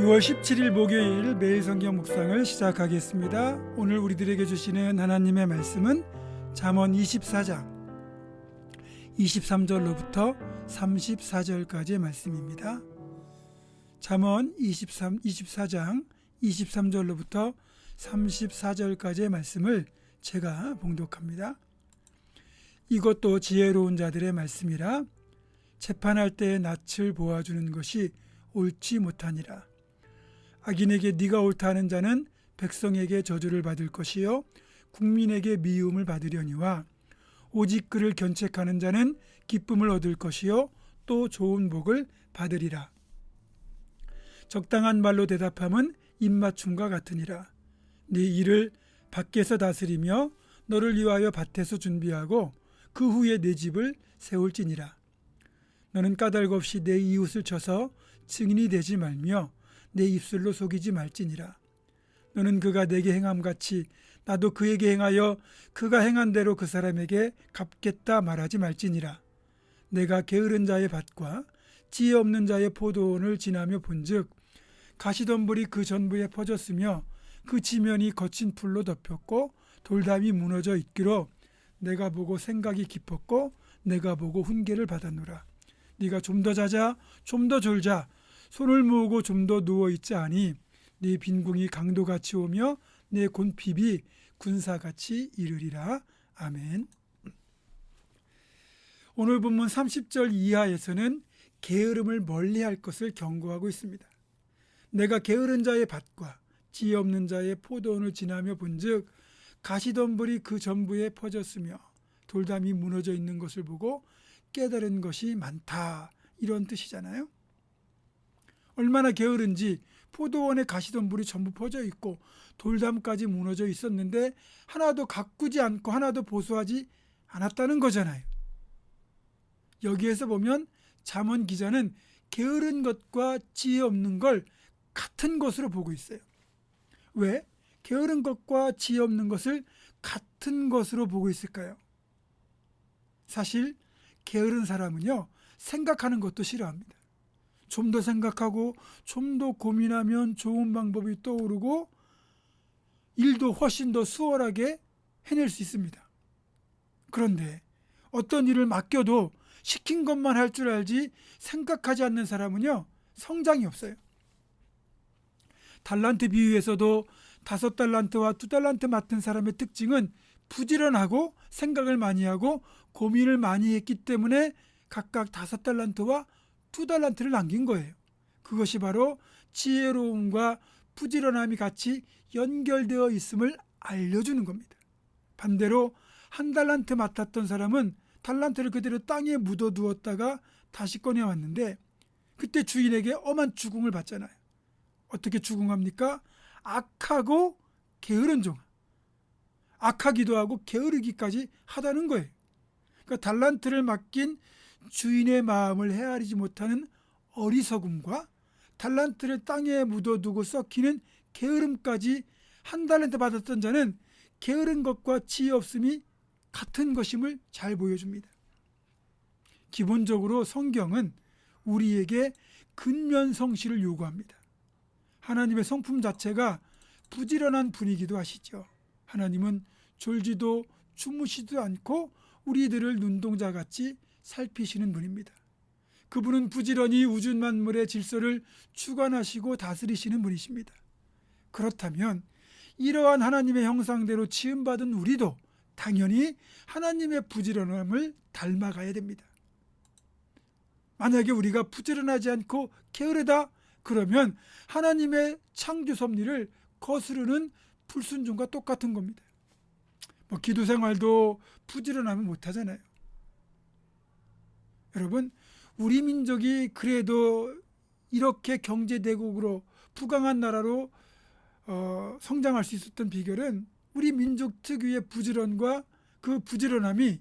6월 17일 목요일 매일 성경 묵상을 시작하겠습니다. 오늘 우리들에게 주시는 하나님의 말씀은 잠언 24장 23절로부터 34절까지의 말씀입니다. 잠언 24장 23절로부터 34절까지의 말씀을 제가 봉독합니다. 이것도 지혜로운 자들의 말씀이라 재판할 때의 낯을 보아주는 것이 옳지 못하니라. 악인에게 네가 옳다 하는 자는 백성에게 저주를 받을 것이요 국민에게 미움을 받으려니와 오직 그를 견책하는 자는 기쁨을 얻을 것이요 또 좋은 복을 받으리라. 적당한 말로 대답함은 입맞춤과 같으니라. 네 일을 밖에서 다스리며 너를 위하여 밭에서 준비하고 그 후에 내 집을 세울지니라. 너는 까닭 없이 내 이웃을 쳐서 증인이 되지 말며 내 입술로 속이지 말지니라. 너는 그가 내게 행함같이 나도 그에게 행하여 그가 행한 대로 그 사람에게 갚겠다 말하지 말지니라. 내가 게으른 자의 밭과 지혜 없는 자의 포도원을 지나며 본즉 가시덤불이 그 전부에 퍼졌으며 그 지면이 거친 풀로 덮였고 돌담이 무너져 있기로 내가 보고 생각이 깊었고 내가 보고 훈계를 받았노라. 네가 좀 더 자자 좀 더 졸자 손을 모으고 좀 더 누워있자 하니 네 빈궁이 강도같이 오며 내 곤핍이 군사같이 이르리라. 아멘. 오늘 본문 30절 이하에서는 게으름을 멀리할 것을 경고하고 있습니다. 내가 게으른 자의 밭과 지혜 없는 자의 포도원을 지나며 본즉 가시덤불이 그 전부에 퍼졌으며 돌담이 무너져 있는 것을 보고 깨달은 것이 많다, 이런 뜻이잖아요. 얼마나 게으른지 포도원에 가시덤불이 전부 퍼져 있고 돌담까지 무너져 있었는데 하나도 가꾸지 않고 하나도 보수하지 않았다는 거잖아요. 여기에서 보면 잠언 기자는 게으른 것과 지혜 없는 걸 같은 것으로 보고 있어요. 왜 게으른 것과 지혜 없는 것을 같은 것으로 보고 있을까요? 사실 게으른 사람은요, 생각하는 것도 싫어합니다. 좀 더 생각하고 좀 더 고민하면 좋은 방법이 떠오르고 일도 훨씬 더 수월하게 해낼 수 있습니다. 그런데 어떤 일을 맡겨도 시킨 것만 할 줄 알지 생각하지 않는 사람은요, 성장이 없어요. 달란트 비유에서도 5달란트와 2달란트 맡은 사람의 특징은 부지런하고 생각을 많이 하고 고민을 많이 했기 때문에 각각 5달란트와 2달란트를 남긴 거예요. 그것이 바로 지혜로움과 부지런함이 같이 연결되어 있음을 알려주는 겁니다. 반대로 1달란트 맡았던 사람은 달란트를 그대로 땅에 묻어두었다가 다시 꺼내왔는데 그때 주인에게 엄한 추궁을 받잖아요. 어떻게 추궁합니까? 악하고 게으른 종아. 악하기도 하고 게으르기까지 하다는 거예요. 그러니까 달란트를 맡긴 주인의 마음을 헤아리지 못하는 어리석음과 달란트를 땅에 묻어두고 썩히는 게으름까지 1달란트 받았던 자는 게으른 것과 지혜 없음이 같은 것임을 잘 보여줍니다. 기본적으로 성경은 우리에게 근면성실을 요구합니다. 하나님의 성품 자체가 부지런한 분이기도 하시죠. 하나님은 졸지도 주무시지도 않고 우리들을 눈동자같이 살피시는 분입니다. 그분은 부지런히 우주 만물의 질서를 주관하시고 다스리시는 분이십니다. 그렇다면 이러한 하나님의 형상대로 지음받은 우리도 당연히 하나님의 부지런함을 닮아가야 됩니다. 만약에 우리가 부지런하지 않고 게으르다 그러면 하나님의 창조 섭리를 거스르는 불순종과 똑같은 겁니다. 기도 생활도 부지런하면 못하잖아요. 여러분, 우리 민족이 그래도 이렇게 경제대국으로 부강한 나라로 성장할 수 있었던 비결은 우리 민족 특유의 부지런과 그 부지런함이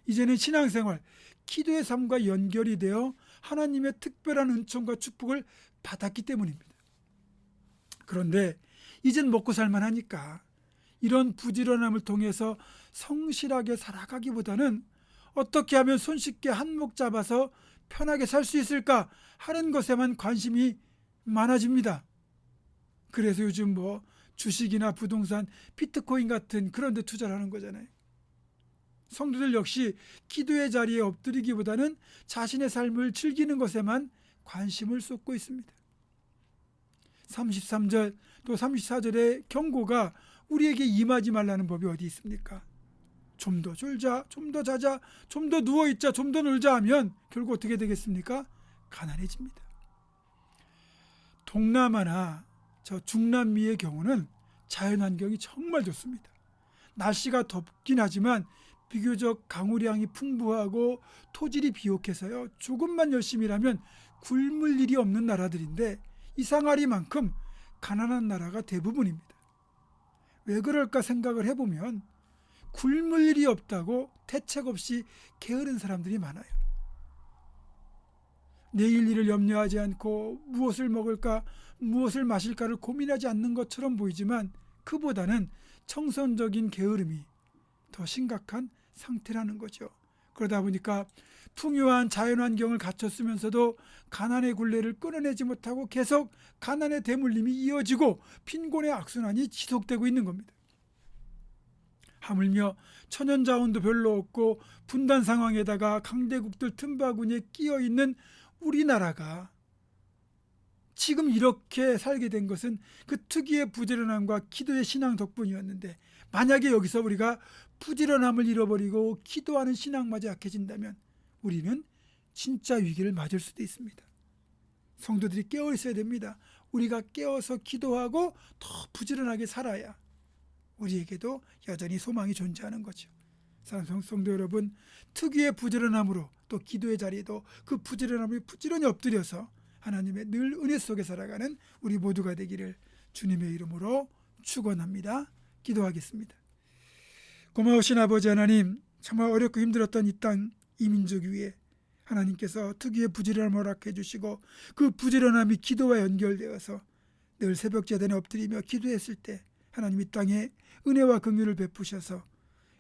이제는 신앙생활, 기도의 삶과 연결이 되어 하나님의 특별한 은총과 축복을 받았기 때문입니다. 그런데 이젠 먹고 살만하니까 이런 부지런함을 통해서 성실하게 살아가기보다는 어떻게 하면 손쉽게 한몫 잡아서 편하게 살 수 있을까 하는 것에만 관심이 많아집니다. 그래서 요즘 뭐 주식이나 부동산, 비트코인 같은 그런 데 투자를 하는 거잖아요. 성도들 역시 기도의 자리에 엎드리기보다는 자신의 삶을 즐기는 것에만 관심을 쏟고 있습니다. 33절 또 34절의 경고가 우리에게 임하지 말라는 법이 어디 있습니까? 좀 더 졸자, 좀 더 자자, 좀 더 누워있자, 좀 더 놀자 하면 결국 어떻게 되겠습니까? 가난해집니다. 동남아나 저 중남미의 경우는 자연환경이 정말 좋습니다. 날씨가 덥긴 하지만 비교적 강우량이 풍부하고 토질이 비옥해서요. 조금만 열심히 일하면 굶을 일이 없는 나라들인데 이상하리만큼 가난한 나라가 대부분입니다. 왜 그럴까 생각을 해보면 굶을 일이 없다고 대책 없이 게으른 사람들이 많아요. 내일 일을 염려하지 않고 무엇을 먹을까, 무엇을 마실까를 고민하지 않는 것처럼 보이지만 그보다는 청선적인 게으름이 더 심각한 상태라는 거죠. 그러다 보니까 풍요한 자연환경을 갖췄으면서도 가난의 굴레를 끊어내지 못하고 계속 가난의 대물림이 이어지고 빈곤의 악순환이 지속되고 있는 겁니다. 하물며 천연자원도 별로 없고 분단 상황에다가 강대국들 틈바구니에 끼어있는 우리나라가 지금 이렇게 살게 된 것은 그 특유의 부지런함과 기도의 신앙 덕분이었는데 만약에 여기서 우리가 부지런함을 잃어버리고 기도하는 신앙마저 약해진다면 우리는 진짜 위기를 맞을 수도 있습니다. 성도들이 깨어 있어야 됩니다. 우리가 깨어서 기도하고 더 부지런하게 살아야 우리에게도 여전히 소망이 존재하는 거죠. 사랑하는 성도 여러분, 특유의 부지런함으로 또 기도의 자리에도 그 부지런함을 부지런히 엎드려서 하나님의 늘 은혜 속에 살아가는 우리 모두가 되기를 주님의 이름으로 축원합니다. 기도하겠습니다. 고마우신 아버지 하나님, 정말 어렵고 힘들었던 이 땅, 이 민족 위에 하나님께서 특유의 부지런함을 허락해 주시고 그 부지런함이 기도와 연결되어서 늘 새벽 제단에 엎드리며 기도했을 때 하나님 이 땅에 은혜와 긍휼을 베푸셔서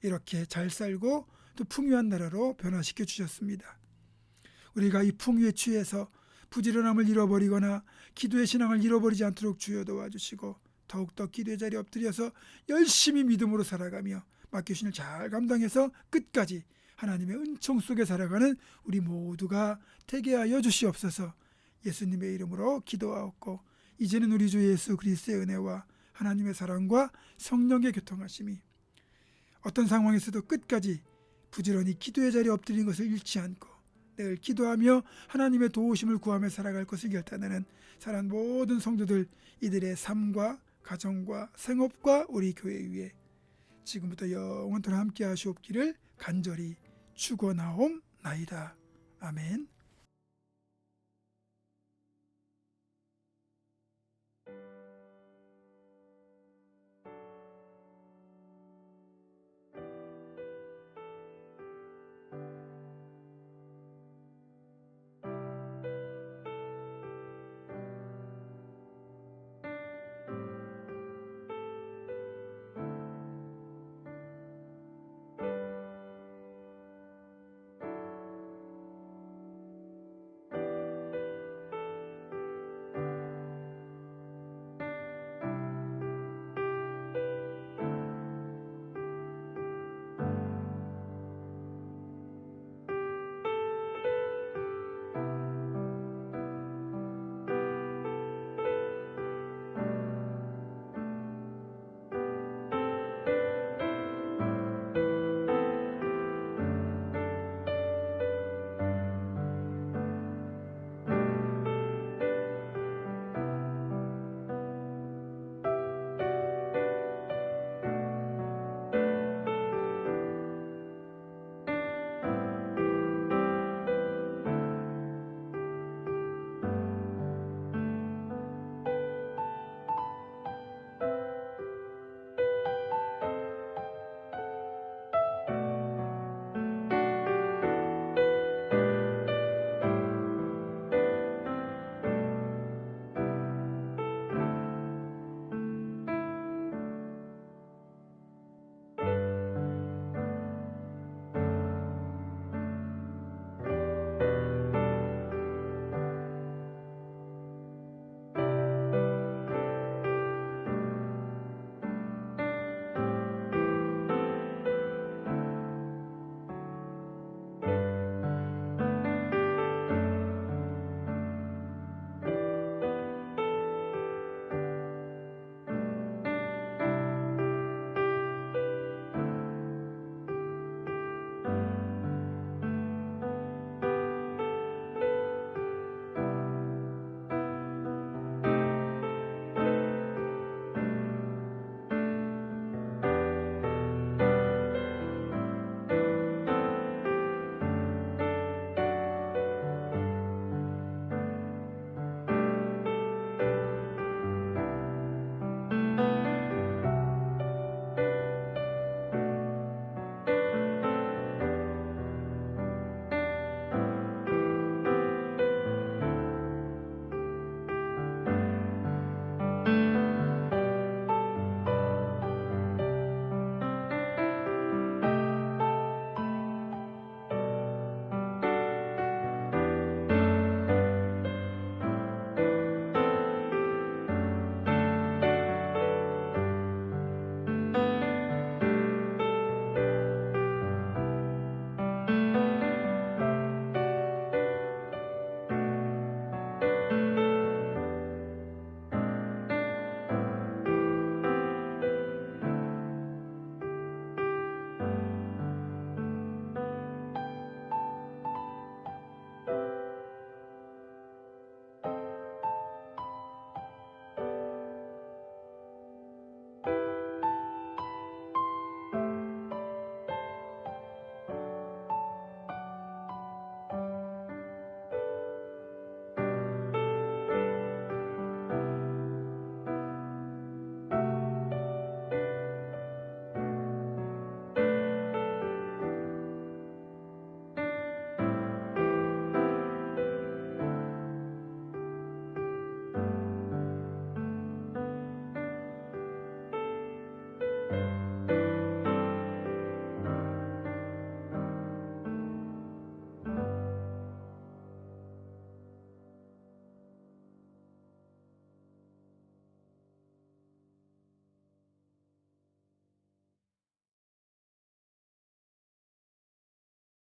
이렇게 잘 살고 또 풍요한 나라로 변화시켜 주셨습니다. 우리가 이 풍요에 취해서 부지런함을 잃어버리거나 기도의 신앙을 잃어버리지 않도록 주여 도와주시고 더욱더 기도의 자리에 엎드려서 열심히 믿음으로 살아가며 맡기신 일 잘 감당해서 끝까지 하나님의 은총 속에 살아가는 우리 모두가 되게 하여 주시옵소서. 예수님의 이름으로 기도하옵고 이제는 우리 주 예수 그리스도의 은혜와 하나님의 사랑과 성령의 교통하심이 어떤 상황에서도 끝까지 부지런히 기도의 자리에 엎드리는 것을 잃지 않고 늘 기도하며 하나님의 도우심을 구하며 살아갈 것을 결단하는 사랑하는 모든 성도들, 이들의 삶과 가정과 생업과 우리 교회 위에 지금부터 영원토록 함께 하시옵기를 간절히 축원하옵나이다. 아멘.